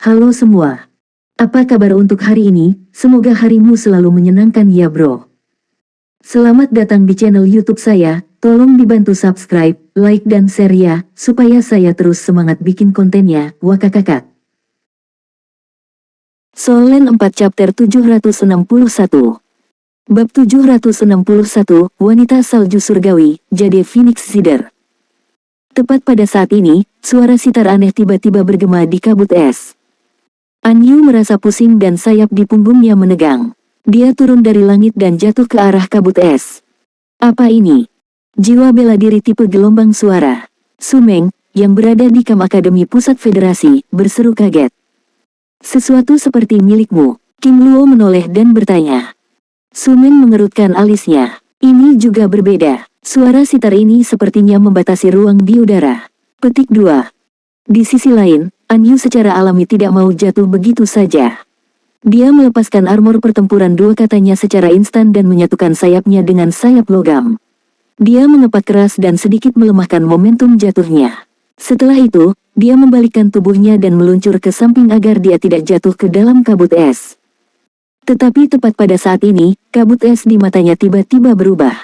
Halo semua. Apa kabar untuk hari ini? Semoga harimu selalu menyenangkan ya bro. Selamat datang di channel YouTube saya. Tolong dibantu subscribe, like dan share ya, supaya saya terus semangat bikin kontennya. Wakakakak. Solen 4 chapter 761. Bab 761, Wanita Salju Surgawi, Jade Phoenix Zider. Tepat pada saat ini, suara sitar aneh tiba-tiba bergema di kabut es. Anyu merasa pusing dan sayap di punggungnya menegang. Dia turun dari langit dan jatuh ke arah kabut es. Apa ini? Jiwa bela diri tipe gelombang suara. Sumeng, yang berada di Kam Akademi Pusat Federasi, berseru kaget. Sesuatu seperti milikmu. Kim Luo menoleh dan bertanya. Sumeng mengerutkan alisnya. Ini juga berbeda. Suara sitar ini sepertinya membatasi ruang di udara. Petik 2. Di sisi lain, Anyu secara alami tidak mau jatuh begitu saja. Dia melepaskan armor pertempuran dua katanya secara instan dan menyatukan sayapnya dengan sayap logam. Dia mengepak keras dan sedikit melemahkan momentum jatuhnya. Setelah itu, dia membalikkan tubuhnya dan meluncur ke samping agar dia tidak jatuh ke dalam kabut es. Tetapi tepat pada saat ini, kabut es di matanya tiba-tiba berubah.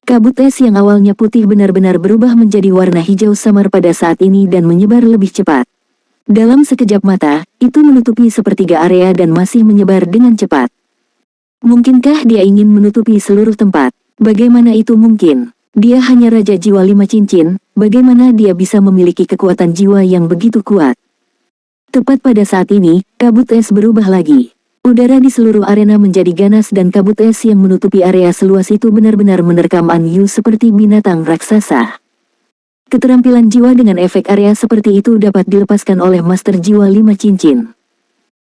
Kabut es yang awalnya putih benar-benar berubah menjadi warna hijau samar pada saat ini dan menyebar lebih cepat. Dalam sekejap mata, itu menutupi sepertiga area dan masih menyebar dengan cepat. Mungkinkah dia ingin menutupi seluruh tempat? Bagaimana itu mungkin? Dia hanya Raja Jiwa 5 Cincin, bagaimana dia bisa memiliki kekuatan jiwa yang begitu kuat? Tepat pada saat ini, kabut es berubah lagi. Udara di seluruh arena menjadi ganas dan kabut es yang menutupi area seluas itu benar-benar menerkam Anyu seperti binatang raksasa. Keterampilan jiwa dengan efek area seperti itu dapat dilepaskan oleh Master Jiwa 5 Cincin.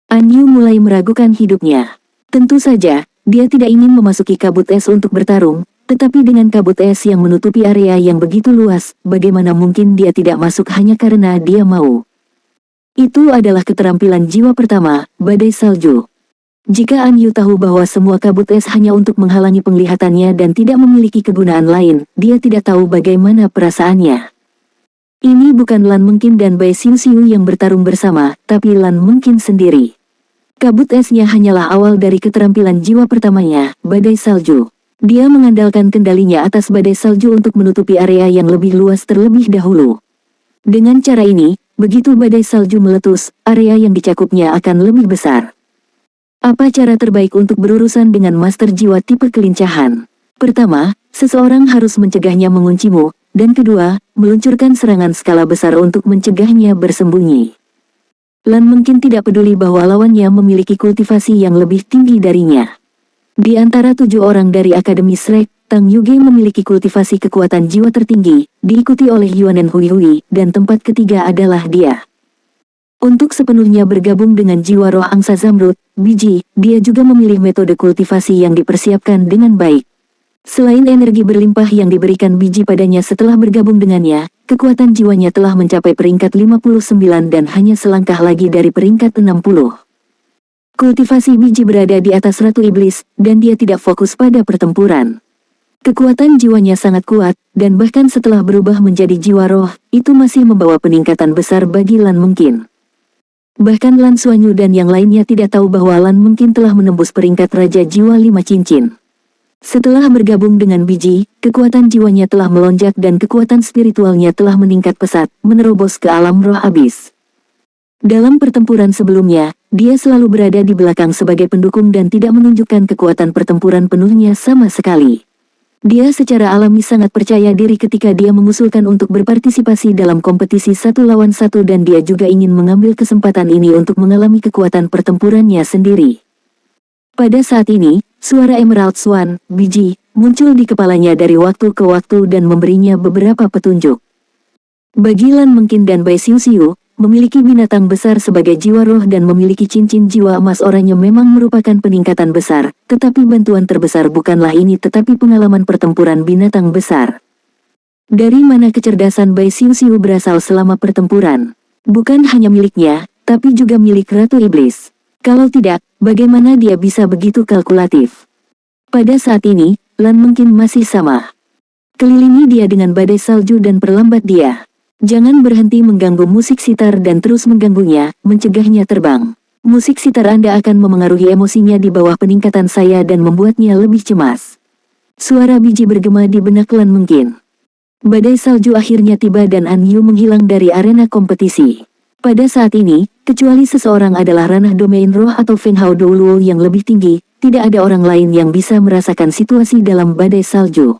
Anyu mulai meragukan hidupnya. Tentu saja, dia tidak ingin memasuki kabut es untuk bertarung, tetapi dengan kabut es yang menutupi area yang begitu luas, bagaimana mungkin dia tidak masuk hanya karena dia mau. Itu adalah keterampilan jiwa pertama, badai salju. Jika Anyu tahu bahwa semua kabut es hanya untuk menghalangi penglihatannya dan tidak memiliki kegunaan lain, dia tidak tahu bagaimana perasaannya. Ini bukan Lan Mengkin dan Bai Xiu Xiu yang bertarung bersama, tapi Lan Mengkin sendiri. Kabut esnya hanyalah awal dari keterampilan jiwa pertamanya, badai salju. Dia mengandalkan kendalinya atas badai salju untuk menutupi area yang lebih luas terlebih dahulu. Dengan cara ini, begitu badai salju meletus, area yang dicakupnya akan lebih besar. Apa cara terbaik untuk berurusan dengan Master Jiwa tipe kelincahan? Pertama, seseorang harus mencegahnya menguncimu, dan kedua, meluncurkan serangan skala besar untuk mencegahnya bersembunyi. Lan mungkin tidak peduli bahwa lawannya memiliki kultivasi yang lebih tinggi darinya. Di antara 7 orang dari Akademi Shrek, Tang Yuge memiliki kultivasi kekuatan jiwa tertinggi, diikuti oleh Yuanen Hui Hui, dan tempat ketiga adalah dia. Untuk sepenuhnya bergabung dengan jiwa roh angsa Zamrud, biji, dia juga memilih metode kultivasi yang dipersiapkan dengan baik. Selain energi berlimpah yang diberikan biji padanya setelah bergabung dengannya, kekuatan jiwanya telah mencapai peringkat 59 dan hanya selangkah lagi dari peringkat 60. Kultivasi biji berada di atas Ratu Iblis, dan dia tidak fokus pada pertempuran. Kekuatan jiwanya sangat kuat, dan bahkan setelah berubah menjadi jiwa roh, itu masih membawa peningkatan besar bagi Lan Mengkin. Bahkan Lan Xuanyu dan yang lainnya tidak tahu bahwa Lan Mengkin telah menembus peringkat Raja Jiwa 5 Cincin. Setelah bergabung dengan biji, kekuatan jiwanya telah melonjak dan kekuatan spiritualnya telah meningkat pesat, menerobos ke alam roh abis. Dalam pertempuran sebelumnya, dia selalu berada di belakang sebagai pendukung dan tidak menunjukkan kekuatan pertempuran penuhnya sama sekali. Dia secara alami sangat percaya diri ketika dia mengusulkan untuk berpartisipasi dalam kompetisi 1 lawan 1 dan dia juga ingin mengambil kesempatan ini untuk mengalami kekuatan pertempurannya sendiri. Pada saat ini, suara Emerald Swan, biji, muncul di kepalanya dari waktu ke waktu dan memberinya beberapa petunjuk. Bagi Lan Mengkin dan Bai Xiu Xiu, memiliki binatang besar sebagai jiwa roh dan memiliki cincin jiwa emas oranye memang merupakan peningkatan besar, tetapi bantuan terbesar bukanlah ini tetapi pengalaman pertempuran binatang besar. Dari mana kecerdasan Bai Xiu Xiu berasal selama pertempuran? Bukan hanya miliknya, tapi juga milik Ratu Iblis. Kalau tidak, bagaimana dia bisa begitu kalkulatif? Pada saat ini, Lan Mengkin masih sama. Kelilingi dia dengan badai salju dan perlambat dia. Jangan berhenti mengganggu musik sitar dan terus mengganggunya, mencegahnya terbang. Musik sitar Anda akan memengaruhi emosinya di bawah peningkatan saya dan membuatnya lebih cemas. Suara biji bergema di benak Lan Mungkin. Badai salju akhirnya tiba dan An Yu menghilang dari arena kompetisi. Pada saat ini, kecuali seseorang adalah ranah domain roh atau Feng Hao Douluo yang lebih tinggi, tidak ada orang lain yang bisa merasakan situasi dalam badai salju.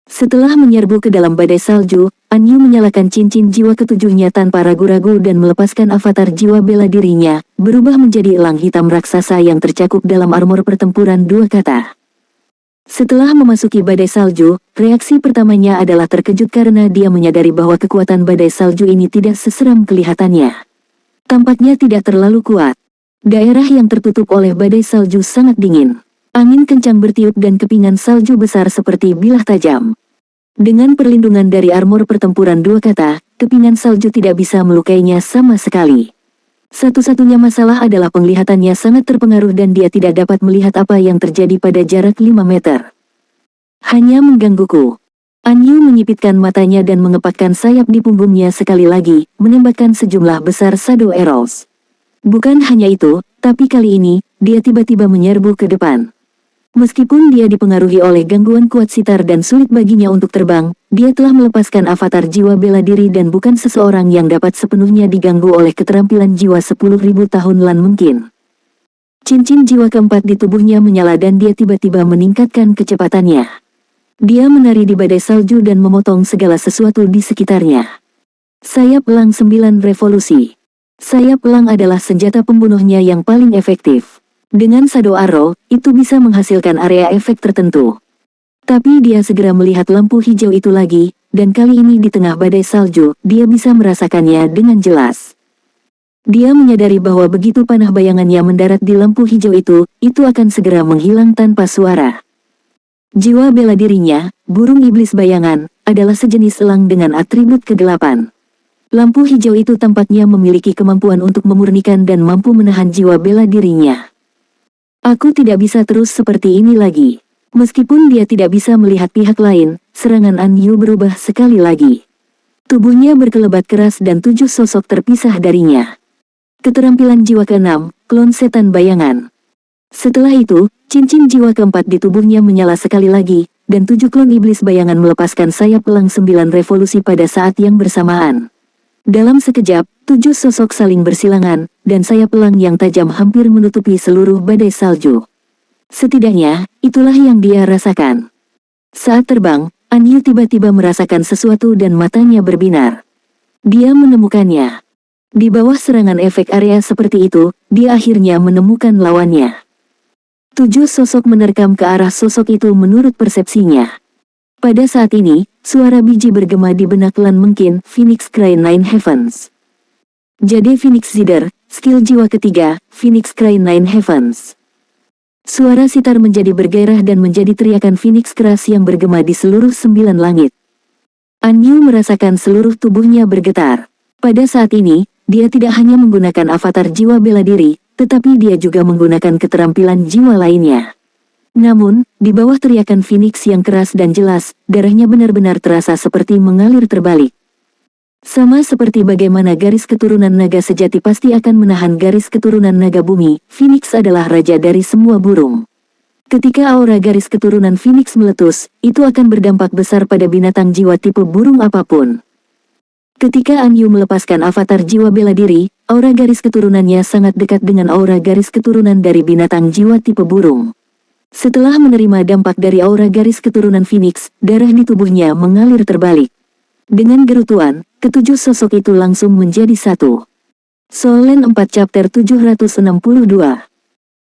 Setelah menyerbu ke dalam badai salju, An Yu menyalakan cincin jiwa ketujuhnya tanpa ragu-ragu dan melepaskan avatar jiwa bela dirinya, berubah menjadi elang hitam raksasa yang tercakup dalam armor pertempuran dua kata. Setelah memasuki badai salju, reaksi pertamanya adalah terkejut karena dia menyadari bahwa kekuatan badai salju ini tidak seseram kelihatannya. Tampaknya tidak terlalu kuat. Daerah yang tertutup oleh badai salju sangat dingin. Angin kencang bertiup dan kepingan salju besar seperti bilah tajam. Dengan perlindungan dari armor pertempuran dua kata, kepingan salju tidak bisa melukainya sama sekali. Satu-satunya masalah adalah penglihatannya sangat terpengaruh dan dia tidak dapat melihat apa yang terjadi pada jarak 5 meter. Hanya menggangguku. An Yu menyipitkan matanya dan mengepakkan sayap di punggungnya sekali lagi, menembakkan sejumlah besar shadow arrows. Bukan hanya itu, tapi kali ini, dia tiba-tiba menyerbu ke depan. Meskipun dia dipengaruhi oleh gangguan kuat sitar dan sulit baginya untuk terbang, dia telah melepaskan avatar jiwa bela diri dan bukan seseorang yang dapat sepenuhnya diganggu oleh keterampilan jiwa 10.000 tahun Lan Mungkin. Cincin jiwa keempat di tubuhnya menyala dan dia tiba-tiba meningkatkan kecepatannya. Dia menari di badai salju dan memotong segala sesuatu di sekitarnya. Sayap elang 9 revolusi. Sayap elang adalah senjata pembunuhnya yang paling efektif. Dengan shadow arrow, itu bisa menghasilkan area efek tertentu. Tapi dia segera melihat lampu hijau itu lagi, dan kali ini di tengah badai salju, dia bisa merasakannya dengan jelas. Dia menyadari bahwa begitu panah bayangannya mendarat di lampu hijau itu akan segera menghilang tanpa suara. Jiwa bela dirinya, burung iblis bayangan, adalah sejenis elang dengan atribut kegelapan. Lampu hijau itu tampaknya memiliki kemampuan untuk memurnikan dan mampu menahan jiwa bela dirinya. Aku tidak bisa terus seperti ini lagi. Meskipun dia tidak bisa melihat pihak lain, serangan An Yu berubah sekali lagi. Tubuhnya berkelebat keras dan 7 sosok terpisah darinya. Keterampilan jiwa ke-6, klon setan bayangan. Setelah itu, cincin jiwa keempat di tubuhnya menyala sekali lagi, dan 7 klon iblis bayangan melepaskan sayap elang 9 revolusi pada saat yang bersamaan. Dalam sekejap, 7 sosok saling bersilangan, dan sayap elang yang tajam hampir menutupi seluruh badai salju. Setidaknya, itulah yang dia rasakan. Saat terbang, An Yu tiba-tiba merasakan sesuatu dan matanya berbinar. Dia menemukannya. Di bawah serangan efek area seperti itu, dia akhirnya menemukan lawannya. 7 sosok menerkam ke arah sosok itu menurut persepsinya. Pada saat ini, suara biji bergema di benak Lan Mungkin, Phoenix Cry Nine Heavens. Jade Phoenix Zider, skill jiwa ketiga, Phoenix Cry Nine Heavens. Suara sitar menjadi bergairah dan menjadi teriakan Phoenix keras yang bergema di seluruh 9 langit. An Yu merasakan seluruh tubuhnya bergetar. Pada saat ini, dia tidak hanya menggunakan avatar jiwa bela diri, tetapi dia juga menggunakan keterampilan jiwa lainnya. Namun, di bawah teriakan Phoenix yang keras dan jelas, darahnya benar-benar terasa seperti mengalir terbalik. Sama seperti bagaimana garis keturunan naga sejati pasti akan menahan garis keturunan naga bumi, Phoenix adalah raja dari semua burung. Ketika aura garis keturunan Phoenix meletus, itu akan berdampak besar pada binatang jiwa tipe burung apapun. Ketika An Yu melepaskan avatar jiwa bela diri, aura garis keturunannya sangat dekat dengan aura garis keturunan dari binatang jiwa tipe burung. Setelah menerima dampak dari aura garis keturunan Phoenix, darah di tubuhnya mengalir terbalik. Dengan gerutuan, ketujuh sosok itu langsung menjadi satu. Soul Land 4 Chapter 762.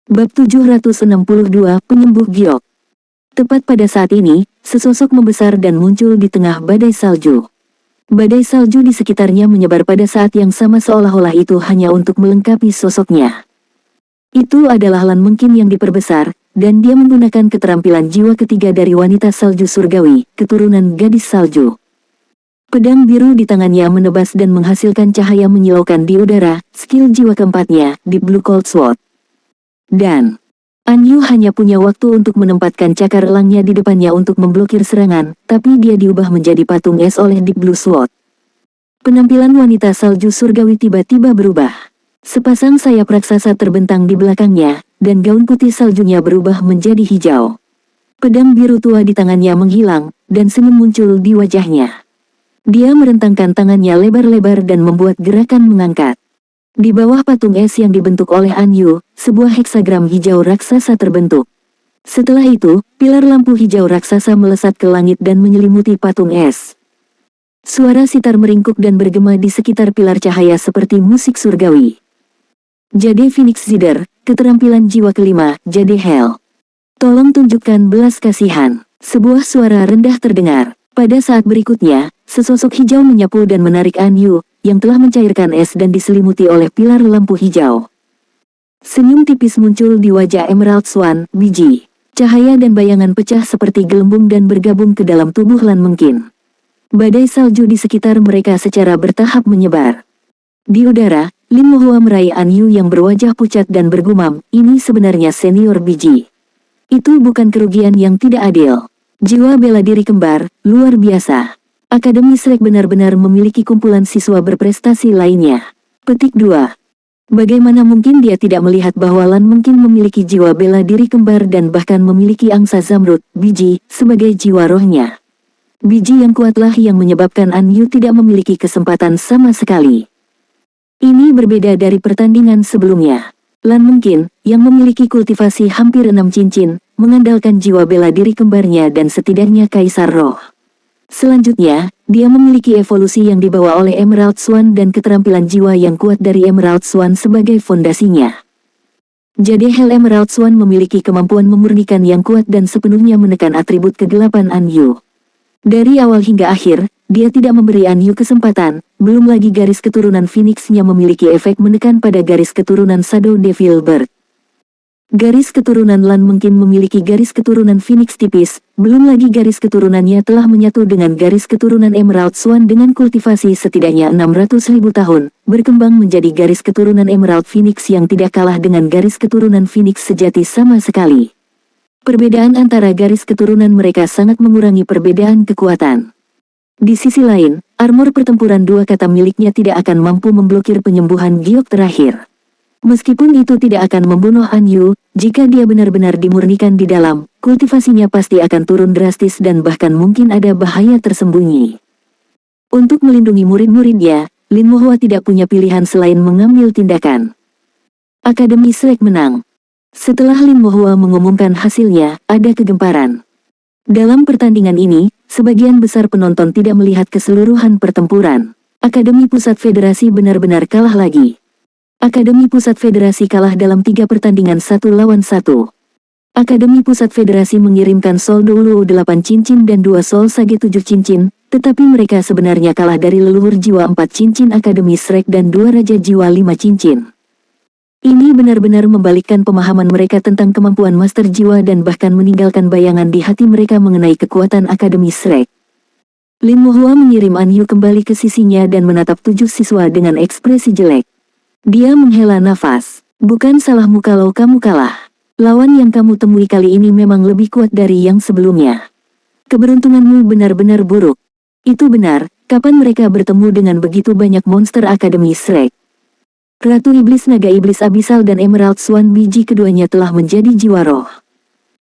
Bab 762 Penyembuh Giok. Tepat pada saat ini, sesosok membesar dan muncul di tengah badai salju. Badai salju di sekitarnya menyebar pada saat yang sama seolah-olah itu hanya untuk melengkapi sosoknya. Itu adalah Lan Mungkin yang diperbesar, dan dia menggunakan keterampilan jiwa ketiga dari wanita salju surgawi, keturunan gadis salju. Pedang biru di tangannya menebas dan menghasilkan cahaya menyilaukan di udara, skill jiwa keempatnya, Deep Blue Cold Sword. Dan An Yu hanya punya waktu untuk menempatkan cakar elangnya di depannya untuk memblokir serangan, tapi dia diubah menjadi patung es oleh Deep Blue Sword. Penampilan wanita salju surgawi tiba-tiba berubah. Sepasang sayap raksasa terbentang di belakangnya, dan gaun putih saljunya berubah menjadi hijau. Pedang biru tua di tangannya menghilang, dan senyum muncul di wajahnya. Dia merentangkan tangannya lebar-lebar dan membuat gerakan mengangkat. Di bawah patung es yang dibentuk oleh Anyu, sebuah heksagram hijau raksasa terbentuk. Setelah itu, pilar lampu hijau raksasa melesat ke langit dan menyelimuti patung es. Suara sitar meringkuk dan bergema di sekitar pilar cahaya seperti musik surgawi. Jade Phoenix Zider, keterampilan jiwa kelima, Jade Hell. Tolong tunjukkan belas kasihan. Sebuah suara rendah terdengar. Pada saat berikutnya, sesosok hijau menyapu dan menarik Anyu, yang telah mencairkan es dan diselimuti oleh pilar lampu hijau. Senyum tipis muncul di wajah Emerald Swan, biji. Cahaya dan bayangan pecah seperti gelembung dan bergabung ke dalam tubuh Lan Mengkin. Badai salju di sekitar mereka secara bertahap menyebar. Di udara, Lin Mohua meraih Anyu yang berwajah pucat dan bergumam, ini sebenarnya senior biji. Itu bukan kerugian yang tidak adil. Jiwa bela diri kembar, luar biasa. Akademi Shrek benar-benar memiliki kumpulan siswa berprestasi lainnya. Petik 2. Bagaimana mungkin dia tidak melihat bahwa Lan mungkin memiliki jiwa bela diri kembar dan bahkan memiliki angsa zamrud, biji, sebagai jiwa rohnya. Biji yang kuatlah yang menyebabkan Anyu tidak memiliki kesempatan sama sekali. Ini berbeda dari pertandingan sebelumnya. Lan mungkin, yang memiliki kultivasi hampir 6 cincin, mengandalkan jiwa bela diri kembarnya dan setidaknya Kaisar Roh. Selanjutnya, dia memiliki evolusi yang dibawa oleh Emerald Swan dan keterampilan jiwa yang kuat dari Emerald Swan sebagai fondasinya. Jade Hell Emerald Swan memiliki kemampuan memurnikan yang kuat dan sepenuhnya menekan atribut kegelapan Anyu. Dari awal hingga akhir, dia tidak memberi Anyu kesempatan, belum lagi garis keturunan Phoenix-nya memiliki efek menekan pada garis keturunan Shadow Devil Bird. Garis keturunan Lan mungkin memiliki garis keturunan Phoenix tipis, belum lagi garis keturunannya telah menyatu dengan garis keturunan Emerald Swan dengan kultivasi setidaknya 600.000 tahun, berkembang menjadi garis keturunan Emerald Phoenix yang tidak kalah dengan garis keturunan Phoenix sejati sama sekali. Perbedaan antara garis keturunan mereka sangat mengurangi perbedaan kekuatan. Di sisi lain, armor pertempuran dua kata miliknya tidak akan mampu memblokir penyembuhan giok terakhir. Meskipun itu tidak akan membunuh Anyu, jika dia benar-benar dimurnikan di dalam, kultivasinya pasti akan turun drastis dan bahkan mungkin ada bahaya tersembunyi. Untuk melindungi murid-muridnya, Lin Mohua tidak punya pilihan selain mengambil tindakan. Akademi Shrek menang. Setelah Lin Mohua mengumumkan hasilnya, ada kegemparan. Dalam pertandingan ini, sebagian besar penonton tidak melihat keseluruhan pertempuran. Akademi Pusat Federasi benar-benar kalah lagi. Akademi Pusat Federasi kalah dalam 3 pertandingan 1 lawan 1. Akademi Pusat Federasi mengirimkan Sol Douluo 8 cincin dan 2 Sol Sage 7 cincin, tetapi mereka sebenarnya kalah dari leluhur jiwa 4 cincin Akademi Shrek dan 2 Raja Jiwa 5 cincin. Ini benar-benar membalikkan pemahaman mereka tentang kemampuan Master Jiwa dan bahkan meninggalkan bayangan di hati mereka mengenai kekuatan Akademi Shrek. Lin Mohua mengirim Anyu kembali ke sisinya dan menatap 7 siswa dengan ekspresi jelek. Dia menghela nafas. Bukan salahmu kalau kamu kalah. Lawan yang kamu temui kali ini memang lebih kuat dari yang sebelumnya. Keberuntunganmu benar-benar buruk. Itu benar, kapan mereka bertemu dengan begitu banyak monster Akademi Shrek? Ratu Iblis Naga Iblis Abisal dan Emerald Swan biji keduanya telah menjadi jiwa roh.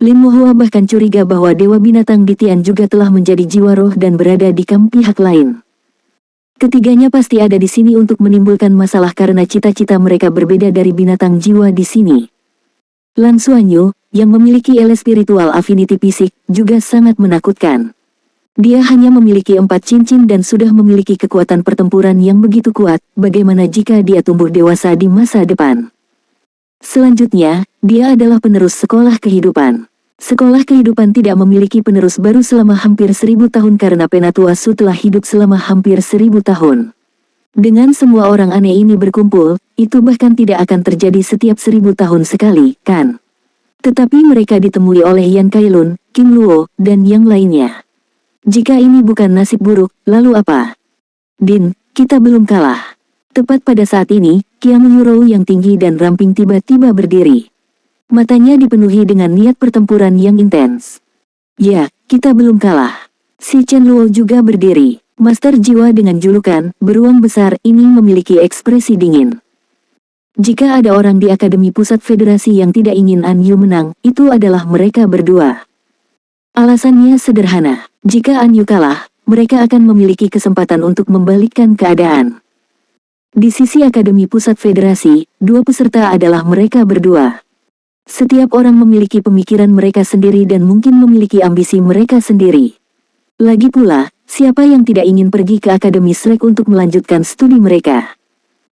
Lin Mohua bahkan curiga bahwa Dewa Binatang di Tian juga telah menjadi jiwa roh dan berada di kamp pihak lain. Ketiganya pasti ada di sini untuk menimbulkan masalah karena cita-cita mereka berbeda dari binatang jiwa di sini. Lan Xuanyu, yang memiliki ele spiritual affinity fisik, juga sangat menakutkan. Dia hanya memiliki 4 cincin dan sudah memiliki kekuatan pertempuran yang begitu kuat, bagaimana jika dia tumbuh dewasa di masa depan? Selanjutnya, dia adalah penerus sekolah kehidupan. Sekolah kehidupan tidak memiliki penerus baru selama hampir 1000 tahun karena Penatua Su telah hidup selama hampir 1000 tahun. Dengan semua orang aneh ini berkumpul, itu bahkan tidak akan terjadi setiap 1000 tahun sekali, kan? Tetapi mereka ditemui oleh Yan Kailun, King Luo, dan yang lainnya. Jika ini bukan nasib buruk, lalu apa? Din, kita belum kalah. Tepat pada saat ini, Qiang Yurou yang tinggi dan ramping tiba-tiba berdiri. Matanya dipenuhi dengan niat pertempuran yang intens. Ya, kita belum kalah. Si Chen Luo juga berdiri. Master jiwa dengan julukan beruang besar ini memiliki ekspresi dingin. Jika ada orang di Akademi Pusat Federasi yang tidak ingin An Yu menang, itu adalah mereka berdua. Alasannya sederhana, jika An Yu kalah, mereka akan memiliki kesempatan untuk membalikkan keadaan. Di sisi Akademi Pusat Federasi, dua peserta adalah mereka berdua. Setiap orang memiliki pemikiran mereka sendiri dan mungkin memiliki ambisi mereka sendiri. Lagi pula, siapa yang tidak ingin pergi ke Akademi Shrek untuk melanjutkan studi mereka?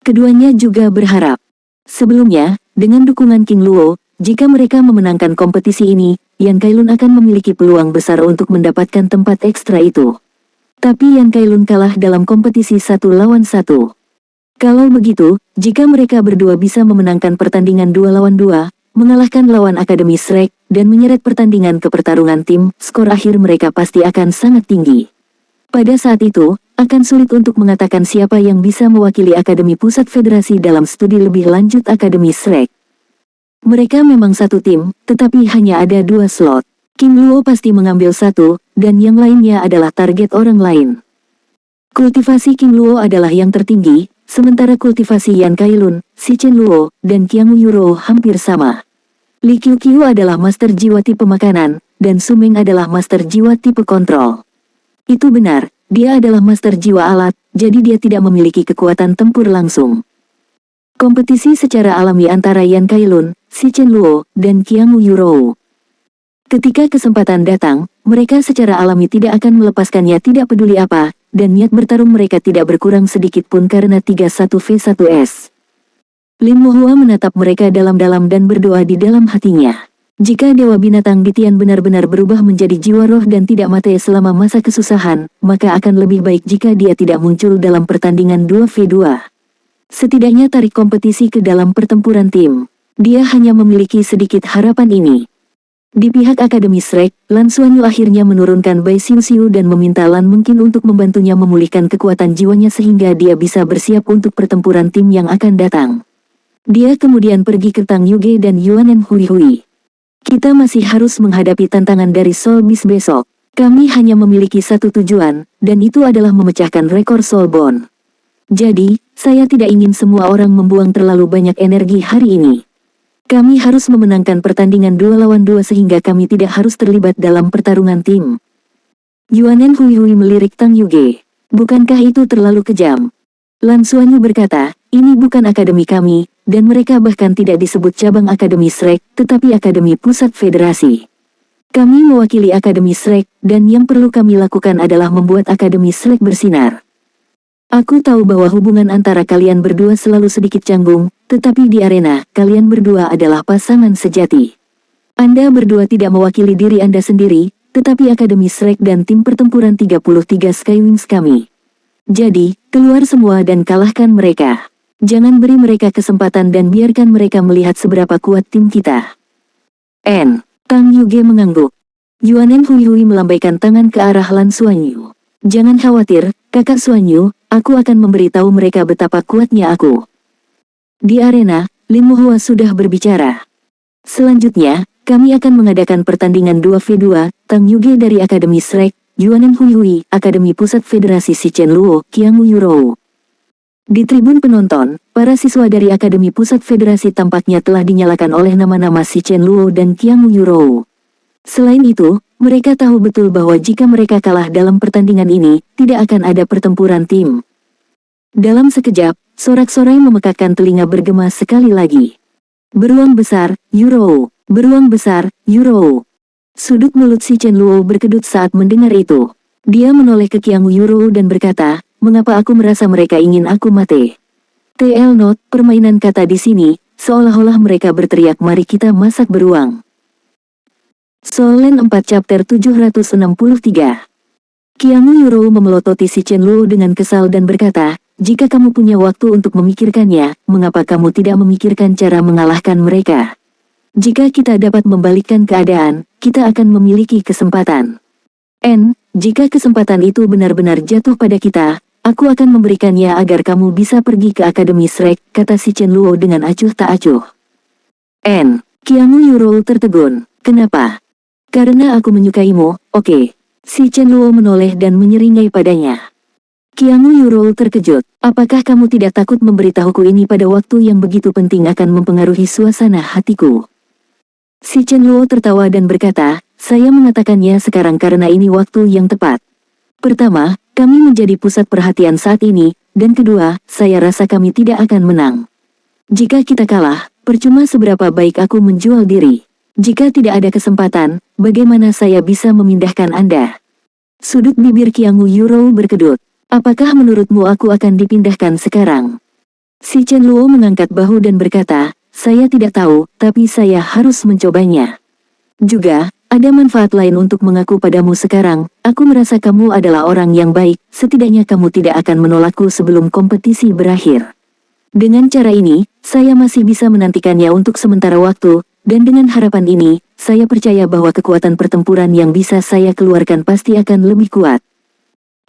Keduanya juga berharap. Sebelumnya, dengan dukungan King Luo, jika mereka memenangkan kompetisi ini, Yan Kailun akan memiliki peluang besar untuk mendapatkan tempat ekstra itu. Tapi Yan Kailun kalah dalam kompetisi 1 lawan 1. Kalau begitu, jika mereka berdua bisa memenangkan pertandingan 2 lawan 2, mengalahkan lawan Akademi Shrek, dan menyeret pertandingan ke pertarungan tim, skor akhir mereka pasti akan sangat tinggi. Pada saat itu, akan sulit untuk mengatakan siapa yang bisa mewakili Akademi Pusat Federasi dalam studi lebih lanjut Akademi Shrek. Mereka memang satu tim, tetapi hanya ada 2 slot. King Luo pasti mengambil satu, dan yang lainnya adalah target orang lain. Kultivasi King Luo adalah yang tertinggi, sementara kultivasi Yan Kailun, Si Chen Luo, dan Qiang Yuro hampir sama. Li Qiu adalah master jiwa tipe makanan, dan Su Meng adalah master jiwa tipe kontrol. Itu benar. Dia adalah master jiwa alat, jadi dia tidak memiliki kekuatan tempur langsung. Kompetisi secara alami antara Yan Kailun, Si Chen Luo, dan Qiang Yuro. Ketika kesempatan datang, mereka secara alami tidak akan melepaskannya tidak peduli apa, dan niat bertarung mereka tidak berkurang sedikit pun karena 31v1s. Lin Mohua menatap mereka dalam-dalam dan berdoa di dalam hatinya. Jika Dewa Binatang di Tian benar-benar berubah menjadi jiwa roh dan tidak mati selama masa kesusahan, maka akan lebih baik jika dia tidak muncul dalam pertandingan 2v2. Setidaknya tarik kompetisi ke dalam pertempuran tim. Dia hanya memiliki sedikit harapan ini. Di pihak Akademi Shrek, Lan Xuanyu akhirnya menurunkan Bai Xiu dan meminta Lan mungkin untuk membantunya memulihkan kekuatan jiwanya sehingga dia bisa bersiap untuk pertempuran tim yang akan datang. Dia kemudian pergi ke Tang Yuge dan Yuanen Hui. Kita masih harus menghadapi tantangan dari Soul Beast besok. Kami hanya memiliki satu tujuan, dan itu adalah memecahkan rekor Soul Bond. Jadi, saya tidak ingin semua orang membuang terlalu banyak energi hari ini. Kami harus memenangkan pertandingan 2 lawan 2 sehingga kami tidak harus terlibat dalam pertarungan tim. Yuanen Hui melirik Tang Yuge. Bukankah itu terlalu kejam? Lan Xuanyu berkata, ini bukan akademi kami, dan mereka bahkan tidak disebut cabang Akademi Shrek, tetapi Akademi Pusat Federasi. Kami mewakili Akademi Shrek, dan yang perlu kami lakukan adalah membuat Akademi Shrek bersinar. Aku tahu bahwa hubungan antara kalian berdua selalu sedikit canggung, tetapi di arena, kalian berdua adalah pasangan sejati. Anda berdua tidak mewakili diri Anda sendiri, tetapi Akademi Shrek dan tim pertempuran 33 Skywings kami. Jadi, keluar semua dan kalahkan mereka. Jangan beri mereka kesempatan dan biarkan mereka melihat seberapa kuat tim kita. Tang Yuge mengangguk. Yuanen Hui melambaikan tangan ke arah Lan Xuanyu. Jangan khawatir, kakak Xuanyu, aku akan memberitahu mereka betapa kuatnya aku. Di arena, Lin Mohua sudah berbicara. Selanjutnya, kami akan mengadakan pertandingan 2v2, Tang Yuge dari Akademi Shrek, Yuanen Hui, Akademi Pusat Federasi Si Chen Luo, Qiang Yuro. Di tribun penonton, para siswa dari Akademi Pusat Federasi tampaknya telah dinyalakan oleh nama-nama Si Chen Luo dan Qiang Yuro. Selain itu, mereka tahu betul bahwa jika mereka kalah dalam pertandingan ini, tidak akan ada pertempuran tim. Dalam sekejap, sorak-sorai memekakkan telinga bergema sekali lagi. Beruang besar, Yuro. Beruang besar, Yuro. Sudut mulut Si Chen Luo berkedut saat mendengar itu. Dia menoleh ke Qiang Yuro dan berkata, mengapa aku merasa mereka ingin aku mati? TL Note, permainan kata di sini, seolah-olah mereka berteriak mari kita masak beruang. Soul Land 4 Chapter 763. Qiang Yuro memelototi Si Chen Luo dengan kesal dan berkata, jika kamu punya waktu untuk memikirkannya, mengapa kamu tidak memikirkan cara mengalahkan mereka? Jika kita dapat membalikkan keadaan, kita akan memiliki kesempatan. Jika kesempatan itu benar-benar jatuh pada kita, aku akan memberikannya agar kamu bisa pergi ke Akademi Shrek, kata Si Chen Luo dengan acuh tak acuh. Qiang Yuro tertegun. Kenapa? Karena aku menyukaimu, oke. Si Chen Luo menoleh dan menyeringai padanya. Qiangu Yurou terkejut. Apakah kamu tidak takut memberitahuku ini pada waktu yang begitu penting akan mempengaruhi suasana hatiku? Si Chen Luo tertawa dan berkata, saya mengatakannya sekarang karena ini waktu yang tepat. Pertama, kami menjadi pusat perhatian saat ini, dan kedua, saya rasa kami tidak akan menang. Jika kita kalah, percuma seberapa baik aku menjual diri. Jika tidak ada kesempatan, bagaimana saya bisa memindahkan Anda? Sudut bibir Qiangu Yurou berkedut. Apakah menurutmu aku akan dipindahkan sekarang? Si Chen Luo mengangkat bahu dan berkata, saya tidak tahu, tapi saya harus mencobanya. Juga, ada manfaat lain untuk mengaku padamu sekarang, aku merasa kamu adalah orang yang baik, setidaknya kamu tidak akan menolakku sebelum kompetisi berakhir. Dengan cara ini, saya masih bisa menantikannya untuk sementara waktu, dan dengan harapan ini, saya percaya bahwa kekuatan pertempuran yang bisa saya keluarkan pasti akan lebih kuat.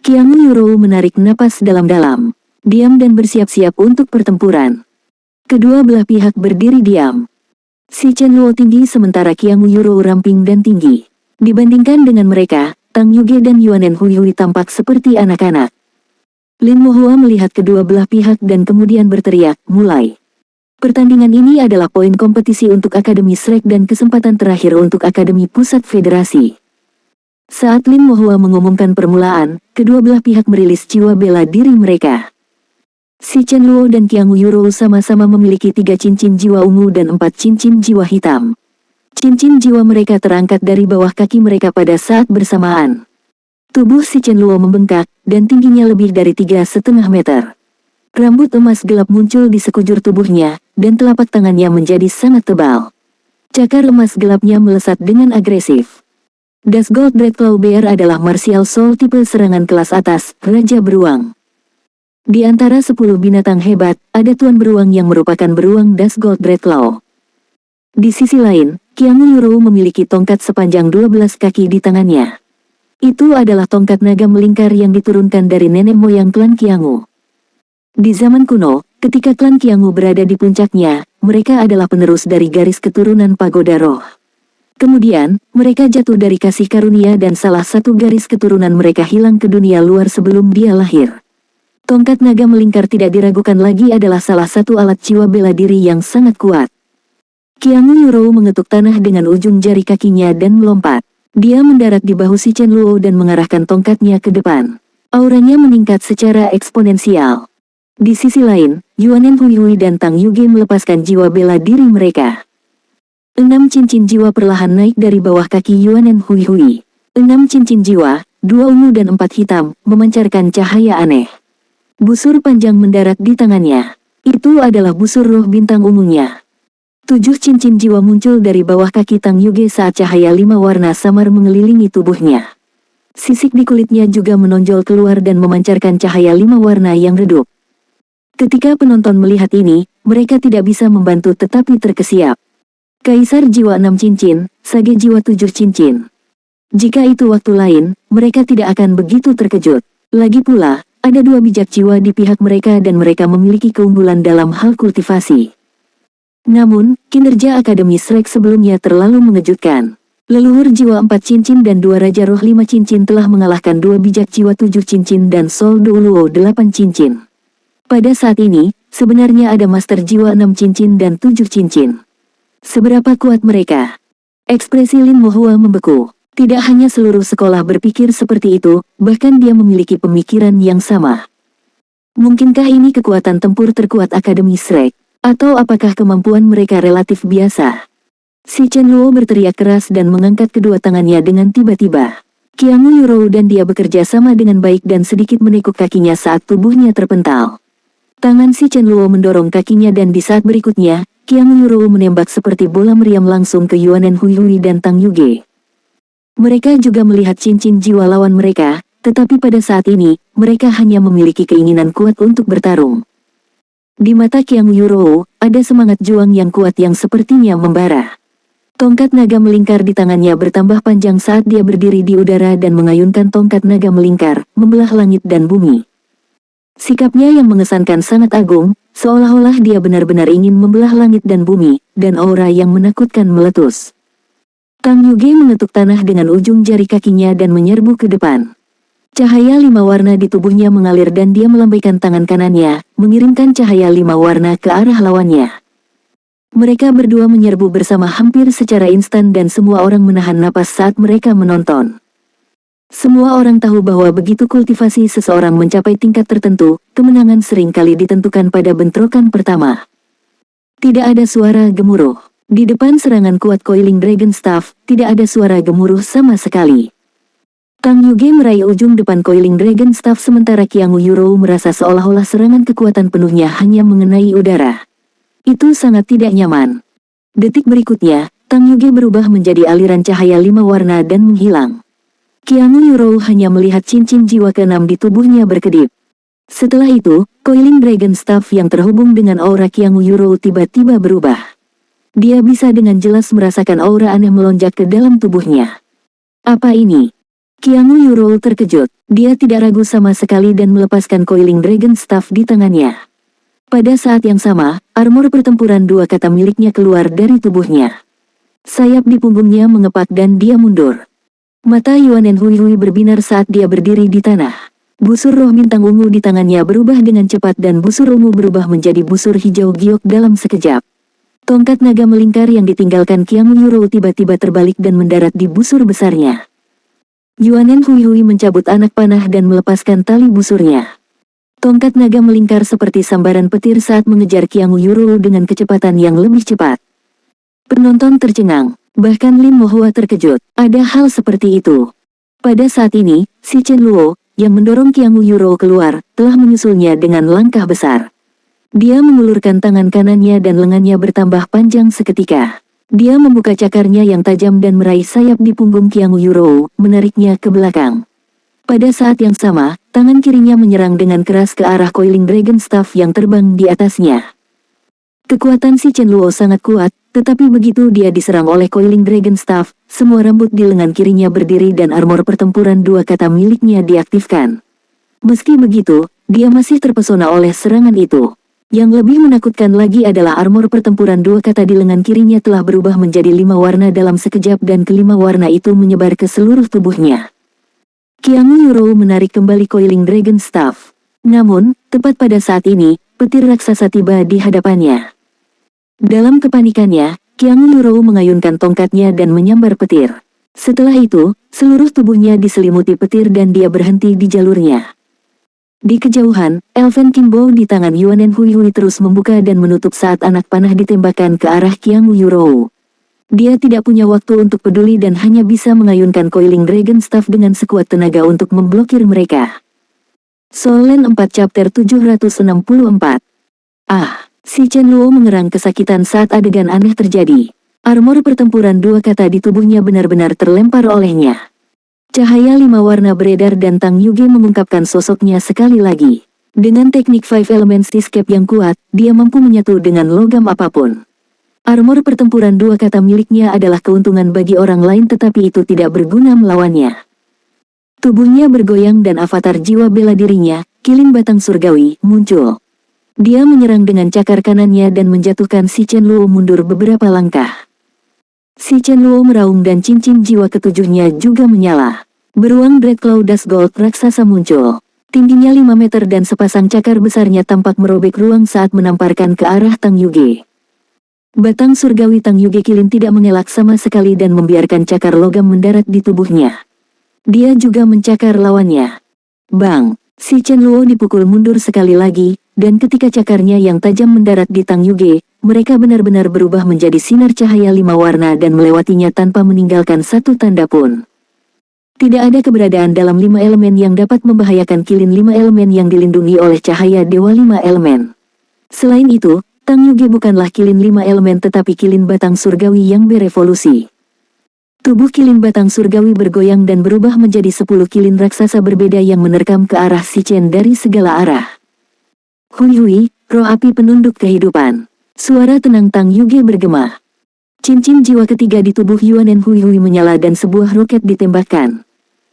Qiangu Yurou menarik napas dalam-dalam. Diam dan bersiap-siap untuk pertempuran. Kedua belah pihak berdiri diam. Si Chen Luo tinggi sementara Qiangu Yurou ramping dan tinggi. Dibandingkan dengan mereka, Tang Yuge dan Yuanen Huihui tampak seperti anak-anak. Lin Mohua melihat kedua belah pihak dan kemudian berteriak, mulai. Pertandingan ini adalah poin kompetisi untuk Akademi Shrek dan kesempatan terakhir untuk Akademi Pusat Federasi. Saat Lin Mohua mengumumkan permulaan, kedua belah pihak merilis jiwa bela diri mereka. Si Chen Luo dan Qiangu Yurou sama-sama memiliki 3 cincin jiwa ungu dan 4 cincin jiwa hitam. Cincin jiwa mereka terangkat dari bawah kaki mereka pada saat bersamaan. Tubuh si Chen Luo membengkak, dan tingginya lebih dari 3,5 meter. Rambut emas gelap muncul di sekujur tubuhnya, dan telapak tangannya menjadi sangat tebal. Cakar emas gelapnya melesat dengan agresif. Das Gold Dreadclaw Bear adalah martial soul tipe serangan kelas atas, Raja Beruang. Di antara 10 binatang hebat, ada Tuan Beruang yang merupakan beruang Das Gold Dreadclaw. Di sisi lain, Qiangu Yurou memiliki tongkat sepanjang 12 kaki di tangannya. Itu adalah tongkat naga melingkar yang diturunkan dari nenek moyang klan Qiangu. Di zaman kuno, ketika klan Qiangu berada di puncaknya, mereka adalah penerus dari garis keturunan Pagoda Roh. Kemudian, mereka jatuh dari kasih karunia dan salah satu garis keturunan mereka hilang ke dunia luar sebelum dia lahir. Tongkat naga melingkar tidak diragukan lagi adalah salah satu alat jiwa bela diri yang sangat kuat. Qiangu Yurou mengetuk tanah dengan ujung jari kakinya dan melompat. Dia mendarat di bahu si Chen Luo dan mengarahkan tongkatnya ke depan. Auranya meningkat secara eksponensial. Di sisi lain, Yuanen Huihui dan Tang Yuge melepaskan jiwa bela diri mereka. 6 cincin jiwa perlahan naik dari bawah kaki Yuanen Huihui. 6 cincin jiwa, 2 ungu dan 4 hitam, memancarkan cahaya aneh. Busur panjang mendarat di tangannya. Itu adalah busur roh bintang ungunya. 7 cincin jiwa muncul dari bawah kaki Tang Yuge saat cahaya 5 warna samar mengelilingi tubuhnya. Sisik di kulitnya juga menonjol keluar dan memancarkan cahaya 5 warna yang redup. Ketika penonton melihat ini, mereka tidak bisa membantu tetapi terkesiap. Kaisar jiwa 6 cincin, Sage jiwa 7 cincin. Jika itu waktu lain, mereka tidak akan begitu terkejut. Lagi pula, ada 2 bijak jiwa di pihak mereka dan mereka memiliki keunggulan dalam hal kultivasi. Namun, kinerja Akademi Shrek sebelumnya terlalu mengejutkan. Leluhur jiwa 4 cincin dan 2 Raja Roh 5 cincin telah mengalahkan 2 bijak jiwa 7 cincin dan Sol Duoluo 8 cincin. Pada saat ini, sebenarnya ada Master jiwa 6 cincin dan 7 cincin. Seberapa kuat mereka? Ekspresi Lin Mohua membeku. Tidak hanya seluruh sekolah berpikir seperti itu, bahkan dia memiliki pemikiran yang sama. Mungkinkah ini kekuatan tempur terkuat Akademi Shrek? Atau apakah kemampuan mereka relatif biasa? Si Chen Luo berteriak keras dan mengangkat kedua tangannya dengan tiba-tiba. Qiangu Yurou dan dia bekerja sama dengan baik dan sedikit menekuk kakinya saat tubuhnya terpental. Tangan si Chen Luo mendorong kakinya dan di saat berikutnya, Qiangu Yurou menembak seperti bola meriam langsung ke Yuanen Huihui dan Tang Yuge. Mereka juga melihat cincin jiwa lawan mereka, tetapi pada saat ini, mereka hanya memiliki keinginan kuat untuk bertarung. Di mata Qiangu Yurou, ada semangat juang yang kuat yang sepertinya membara. Tongkat naga melingkar di tangannya bertambah panjang saat dia berdiri di udara dan mengayunkan tongkat naga melingkar, membelah langit dan bumi. Sikapnya yang mengesankan sangat agung, seolah-olah dia benar-benar ingin membelah langit dan bumi, dan aura yang menakutkan meletus. Tang Yuge mengetuk tanah dengan ujung jari kakinya dan menyerbu ke depan. Cahaya 5 warna di tubuhnya mengalir dan dia melambaikan tangan kanannya, mengirimkan cahaya 5 warna ke arah lawannya. Mereka berdua menyerbu bersama hampir secara instan dan semua orang menahan napas saat mereka menonton. Semua orang tahu bahwa begitu kultivasi seseorang mencapai tingkat tertentu, kemenangan sering kali ditentukan pada bentrokan pertama. Tidak ada suara gemuruh. Di depan serangan kuat Coiling Dragon Staff, tidak ada suara gemuruh sama sekali. Tang Yuge meraih ujung depan Coiling Dragon Staff sementara Qiang Yurou merasa seolah-olah serangan kekuatan penuhnya hanya mengenai udara. Itu sangat tidak nyaman. Detik berikutnya, Tang Yuge berubah menjadi aliran cahaya 5 warna dan menghilang. Qiang Yurou hanya melihat cincin jiwa ke-6 di tubuhnya berkedip. Setelah itu, Coiling Dragon Staff yang terhubung dengan aura Qiang Yurou tiba-tiba berubah. Dia bisa dengan jelas merasakan aura aneh melonjak ke dalam tubuhnya. Apa ini? Qiang Yurou terkejut. Dia tidak ragu sama sekali dan melepaskan Coiling Dragon Staff di tangannya. Pada saat yang sama, armor pertempuran 2 kata miliknya keluar dari tubuhnya. Sayap di punggungnya mengepak dan dia mundur. Mata Yuanen Hui berbinar saat dia berdiri di tanah. Busur roh bintang ungu di tangannya berubah dengan cepat dan busur ungu berubah menjadi busur hijau giok dalam sekejap. Tongkat naga melingkar yang ditinggalkan Qiang Yurou tiba-tiba terbalik dan mendarat di busur besarnya. Yuanen Hui mencabut anak panah dan melepaskan tali busurnya. Tongkat naga melingkar seperti sambaran petir saat mengejar Qiang Yurou dengan kecepatan yang lebih cepat. Penonton tercengang. Bahkan Lin Mohua terkejut, ada hal seperti itu. Pada saat ini, si Chen Luo, yang mendorong Qiang Yurou keluar, telah menyusulnya dengan langkah besar. Dia mengulurkan tangan kanannya dan lengannya bertambah panjang seketika. Dia membuka cakarnya yang tajam dan meraih sayap di punggung Qiang Yurou, menariknya ke belakang. Pada saat yang sama, tangan kirinya menyerang dengan keras ke arah Coiling Dragon Staff yang terbang di atasnya. Kekuatan si Chen Luo sangat kuat, tetapi begitu dia diserang oleh Coiling Dragon Staff, semua rambut di lengan kirinya berdiri dan armor pertempuran 2 kata miliknya diaktifkan. Meski begitu, dia masih terpesona oleh serangan itu. Yang lebih menakutkan lagi adalah armor pertempuran 2 kata di lengan kirinya telah berubah menjadi 5 warna dalam sekejap dan ke-5 warna itu menyebar ke seluruh tubuhnya. Qiang Yurou menarik kembali Coiling Dragon Staff. Namun, tepat pada saat ini, petir raksasa tiba di hadapannya. Dalam kepanikannya, Qiang Yurou mengayunkan tongkatnya dan menyambar petir. Setelah itu, seluruh tubuhnya diselimuti petir dan dia berhenti di jalurnya. Di kejauhan, Elven Kimbo di tangan Yuanen Hui terus membuka dan menutup saat anak panah ditembakkan ke arah Qiang Yurou. Dia tidak punya waktu untuk peduli dan hanya bisa mengayunkan Coiling Dragon Staff dengan sekuat tenaga untuk memblokir mereka. Soul Land 4 Chapter 764. Si Chen Luo mengerang kesakitan saat adegan aneh terjadi. Armor pertempuran 2 kata di tubuhnya benar-benar terlempar olehnya. Cahaya 5 warna beredar dan Tang Yuge mengungkapkan sosoknya sekali lagi. Dengan teknik Five Elements Escape yang kuat, dia mampu menyatu dengan logam apapun. Armor pertempuran 2 kata miliknya adalah keuntungan bagi orang lain tetapi itu tidak berguna melawannya. Tubuhnya bergoyang dan avatar jiwa bela dirinya, Kilin Batang Surgawi, muncul. Dia menyerang dengan cakar kanannya dan menjatuhkan si Chen Luo mundur beberapa langkah. Si Chen Luo meraung dan cincin jiwa ketujuhnya juga menyala. Beruang Dreadclaw Dust Gold raksasa muncul. Tingginya 5 meter dan sepasang cakar besarnya tampak merobek ruang saat menamparkan ke arah Tang Yuge. Batang surgawi Tang Yuge Kilin tidak mengelak sama sekali dan membiarkan cakar logam mendarat di tubuhnya. Dia juga mencakar lawannya. Bang! Si Chen Luo dipukul mundur sekali lagi, dan ketika cakarnya yang tajam mendarat di Tang Yuge, mereka benar-benar berubah menjadi sinar cahaya 5 warna dan melewatinya tanpa meninggalkan satu tanda pun. Tidak ada keberadaan dalam 5 elemen yang dapat membahayakan Kilin 5 elemen yang dilindungi oleh cahaya Dewa 5 elemen. Selain itu, Tang Yuge bukanlah Kilin 5 elemen tetapi Kilin Batang Surgawi yang berevolusi. Tubuh Kilin Batang Surgawi bergoyang dan berubah menjadi 10 kilin raksasa berbeda yang menerkam ke arah si Chen dari segala arah. Hui, roh api penunduk kehidupan. Suara tenang Tang Yuge bergema. Cincin jiwa ketiga di tubuh Yuanen Hui menyala dan sebuah roket ditembakkan.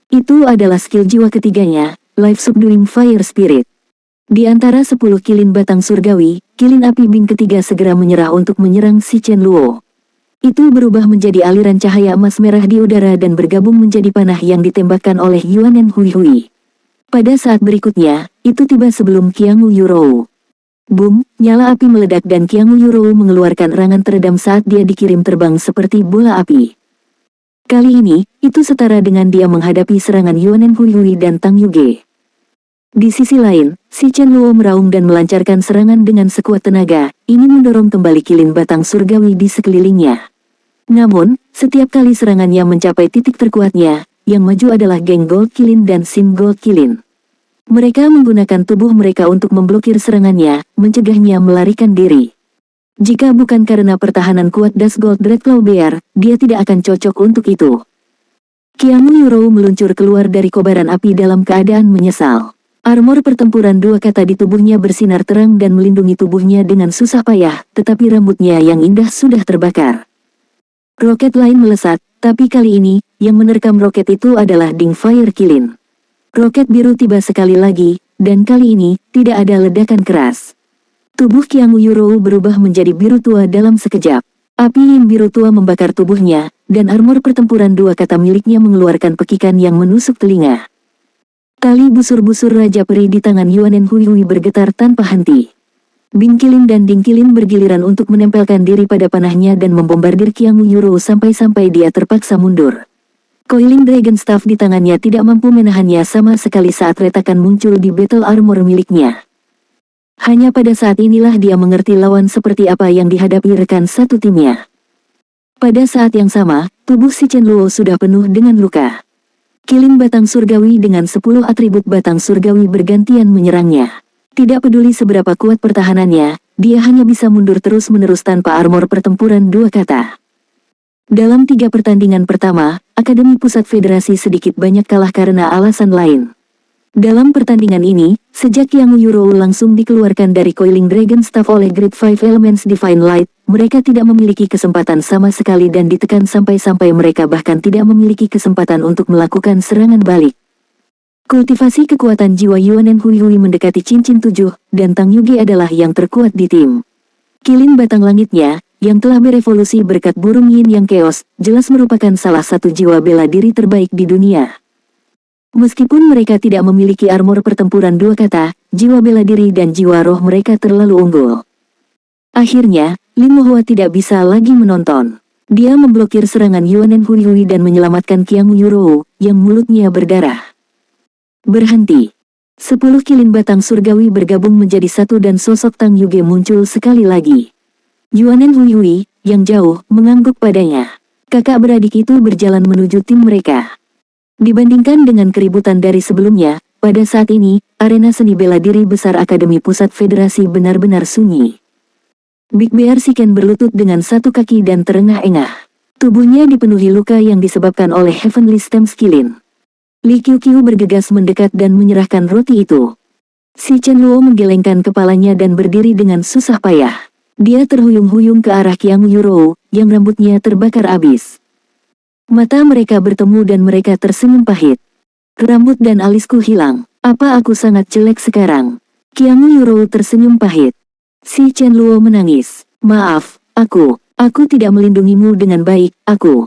Itu adalah skill jiwa ketiganya, Life Subduing Fire Spirit. Di antara 10 kilin batang surgawi, kilin api Bing ketiga segera menyerah untuk menyerang si Chen Luo. Itu berubah menjadi aliran cahaya emas merah di udara dan bergabung menjadi panah yang ditembakkan oleh Yuanen Hui. Pada saat berikutnya, itu tiba sebelum Qiangu Yurou. Boom, nyala api meledak dan Qiangu Yurou mengeluarkan erangan teredam saat dia dikirim terbang seperti bola api. Kali ini, itu setara dengan dia menghadapi serangan Yuanen Huihui dan Tang Yuge. Di sisi lain, si Chen Luo meraung dan melancarkan serangan dengan sekuat tenaga, ingin mendorong kembali kilin batang surgawi di sekelilingnya. Namun, setiap kali serangannya mencapai titik terkuatnya, yang maju adalah geng Gold Kilin dan Sin Gold Kilin. Mereka menggunakan tubuh mereka untuk memblokir serangannya, mencegahnya melarikan diri. Jika bukan karena pertahanan kuat Das Gold Dreadclaw Bear, dia tidak akan cocok untuk itu. Qiangu Yurou meluncur keluar dari kobaran api dalam keadaan menyesal. Armor pertempuran dua kata di tubuhnya bersinar terang dan melindungi tubuhnya dengan susah payah, tetapi rambutnya yang indah sudah terbakar. Roket lain melesat, tapi kali ini, yang menerkam roket itu adalah Ding Fire Kilin. Roket biru tiba sekali lagi, dan kali ini, tidak ada ledakan keras. Tubuh Qiangu Yurou berubah menjadi biru tua dalam sekejap. Api yin biru tua membakar tubuhnya, dan armor pertempuran dua kata miliknya mengeluarkan pekikan yang menusuk telinga. Tali busur-busur Raja Peri di tangan Yuanen Huihui bergetar tanpa henti. Bing Kilin dan Ding Kilin bergiliran untuk menempelkan diri pada panahnya dan membombardir Qiangu Yurou sampai-sampai dia terpaksa mundur. Coiling Dragon Staff di tangannya tidak mampu menahannya sama sekali saat retakan muncul di battle armor miliknya. Hanya pada saat inilah dia mengerti lawan seperti apa yang dihadapi rekan satu timnya. Pada saat yang sama, tubuh si Chen Luo sudah penuh dengan luka. Kilin batang surgawi dengan 10 atribut batang surgawi bergantian menyerangnya. Tidak peduli seberapa kuat pertahanannya, dia hanya bisa mundur terus-menerus tanpa armor pertempuran dua kata. Dalam 3 pertandingan pertama, Akademi Pusat Federasi sedikit banyak kalah karena alasan lain. Dalam pertandingan ini, sejak Qiangu Yurou langsung dikeluarkan dari Coiling Dragon Staff oleh Great Five Elements Divine Light, mereka tidak memiliki kesempatan sama sekali dan ditekan sampai-sampai mereka bahkan tidak memiliki kesempatan untuk melakukan serangan balik. Kultivasi kekuatan jiwa Yuanen Huihui mendekati cincin 7, dan Tang Yuge adalah yang terkuat di tim. Kilin batang langitnya, yang telah berevolusi berkat burung yin yang chaos, jelas merupakan salah satu jiwa bela diri terbaik di dunia. Meskipun mereka tidak memiliki armor pertempuran dua kata, jiwa bela diri dan jiwa roh mereka terlalu unggul. Akhirnya, Lin Mohua tidak bisa lagi menonton. Dia memblokir serangan Yuanen Huihui dan menyelamatkan Qiangu Yurou, yang mulutnya berdarah. Berhenti. 10 kilin batang surgawi bergabung menjadi satu dan sosok Tang Yuge muncul sekali lagi. Yuanen Huihui, yang jauh, mengangguk padanya. Kakak beradik itu berjalan menuju tim mereka. Dibandingkan dengan keributan dari sebelumnya, pada saat ini, arena seni bela diri besar Akademi Pusat Federasi benar-benar sunyi. Big Bear Shiken berlutut dengan satu kaki dan terengah-engah. Tubuhnya dipenuhi luka yang disebabkan oleh Heavenly Stem Kilin. Li Qiuqiu bergegas mendekat dan menyerahkan roti itu. Si Chen Luo menggelengkan kepalanya dan berdiri dengan susah payah. Dia terhuyung-huyung ke arah Qiangu Yurou, yang rambutnya terbakar abis. Mata mereka bertemu dan mereka tersenyum pahit. Rambut dan alisku hilang. Apa aku sangat jelek sekarang? Qiangu Yurou tersenyum pahit. Si Chen Luo menangis. Maaf, aku tidak melindungimu dengan baik, aku.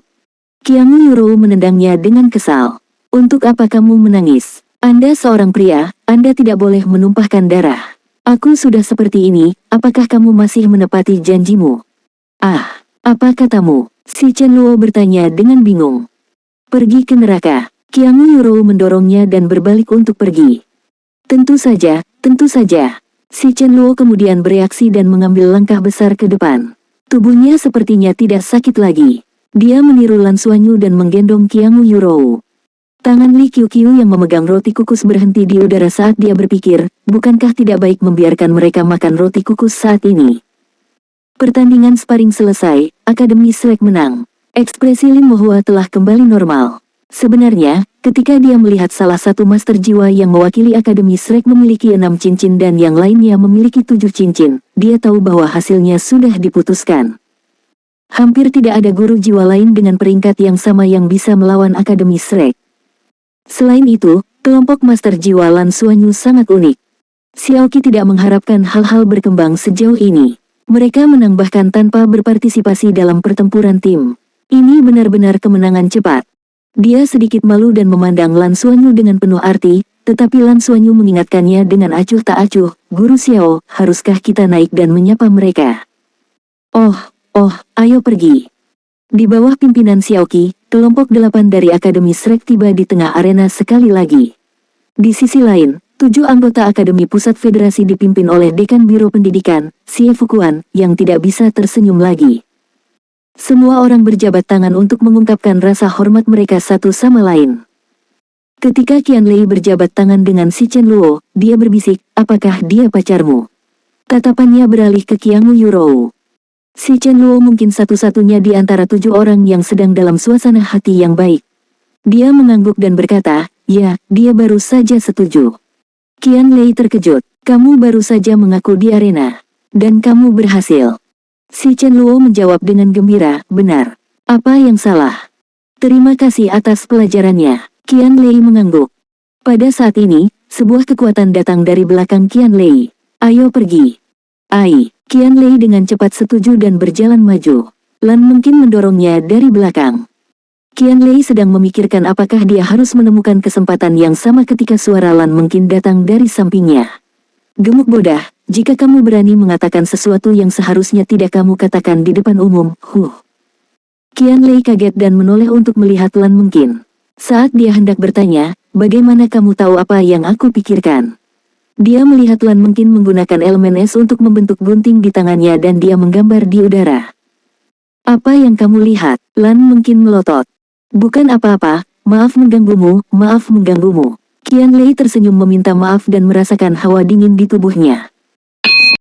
Qiangu Yurou menendangnya dengan kesal. Untuk apa kamu menangis? Anda seorang pria, Anda tidak boleh menumpahkan darah. Aku sudah seperti ini, apakah kamu masih menepati janjimu? Ah, apa katamu? Si Chen Luo bertanya dengan bingung. Pergi ke neraka. Qiangu Yurou mendorongnya dan berbalik untuk pergi. Tentu saja, tentu saja. Si Chen Luo kemudian bereaksi dan mengambil langkah besar ke depan. Tubuhnya sepertinya tidak sakit lagi. Dia meniru Lan Xuanyu dan menggendong Qiangu Yurou. Tangan Li Qiuqiu yang memegang roti kukus berhenti di udara saat dia berpikir, bukankah tidak baik membiarkan mereka makan roti kukus saat ini? Pertandingan sparring selesai, Akademi Shrek menang. Ekspresi Lin Mohua telah kembali normal. Sebenarnya, ketika dia melihat salah satu master jiwa yang mewakili Akademi Shrek memiliki 6 cincin dan yang lainnya memiliki 7 cincin, dia tahu bahwa hasilnya sudah diputuskan. Hampir tidak ada guru jiwa lain dengan peringkat yang sama yang bisa melawan Akademi Shrek. Selain itu, kelompok master jiwa Lan Xuanyu sangat unik. Xiaoqi tidak mengharapkan hal-hal berkembang sejauh ini. Mereka menang bahkan tanpa berpartisipasi dalam pertempuran tim. Ini benar-benar kemenangan cepat. Dia sedikit malu dan memandang Lan Xuanyu dengan penuh arti, tetapi Lan Xuanyu mengingatkannya dengan acuh tak acuh, Guru Xiao, haruskah kita naik dan menyapa mereka? Oh, ayo pergi. Di bawah pimpinan Xiaoqi, kelompok 8 dari Akademi Shrek tiba di tengah arena sekali lagi. Di sisi lain, 7 anggota Akademi Pusat Federasi dipimpin oleh Dekan Biro Pendidikan, Xie Fukuan, yang tidak bisa tersenyum lagi. Semua orang berjabat tangan untuk mengungkapkan rasa hormat mereka satu sama lain. Ketika Qian Lei berjabat tangan dengan si Chen Luo, dia berbisik, apakah dia pacarmu? Tatapannya beralih ke Qiang Yurou. Si Chen Luo mungkin satu-satunya di antara 7 orang yang sedang dalam suasana hati yang baik. Dia mengangguk dan berkata, ya, dia baru saja setuju. Qian Lei terkejut, kamu baru saja mengaku di arena. Dan kamu berhasil. Si Chen Luo menjawab dengan gembira, benar. Apa yang salah? Terima kasih atas pelajarannya. Qian Lei mengangguk. Pada saat ini, sebuah kekuatan datang dari belakang Qian Lei. Ayo pergi. Qian Lei dengan cepat setuju dan berjalan maju. Lan mungkin mendorongnya dari belakang. Qian Lei sedang memikirkan apakah dia harus menemukan kesempatan yang sama ketika suara Lan mungkin datang dari sampingnya. Gemuk bodah, jika kamu berani mengatakan sesuatu yang seharusnya tidak kamu katakan di depan umum, Qian Lei kaget dan menoleh untuk melihat Lan mungkin. Saat dia hendak bertanya, bagaimana kamu tahu apa yang aku pikirkan? Dia melihat Lan mungkin menggunakan elemen es untuk membentuk gunting di tangannya dan dia menggambar di udara. Apa yang kamu lihat? Lan mungkin melotot. Bukan apa-apa, maaf mengganggumu. Qian Lei tersenyum meminta maaf dan merasakan hawa dingin di tubuhnya.